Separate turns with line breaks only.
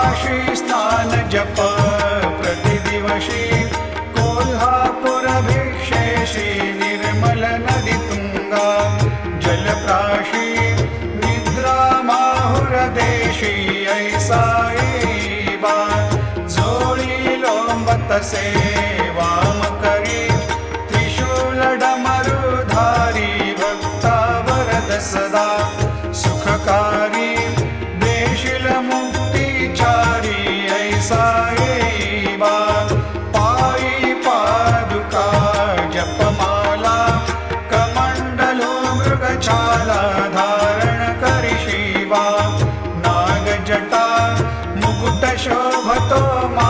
काशी स्नान जप प्रतिदिवशी कोल्हापुर भिक्षेशी निर्मल नदी तुंगा जलप्राशी निद्रा माहुर देशी ऐसा येईबा जोळी लोंबतसे वाम करी त्रिशूल डमरुधारी भक्ता वरद सदा सुखकारी देशील मुक्तिचारी ऐसा येईबा पायी पादुका जपमाला कमंडलो मृगछाला धारण करी शिवा नागजटा मुकुट शोभतो मा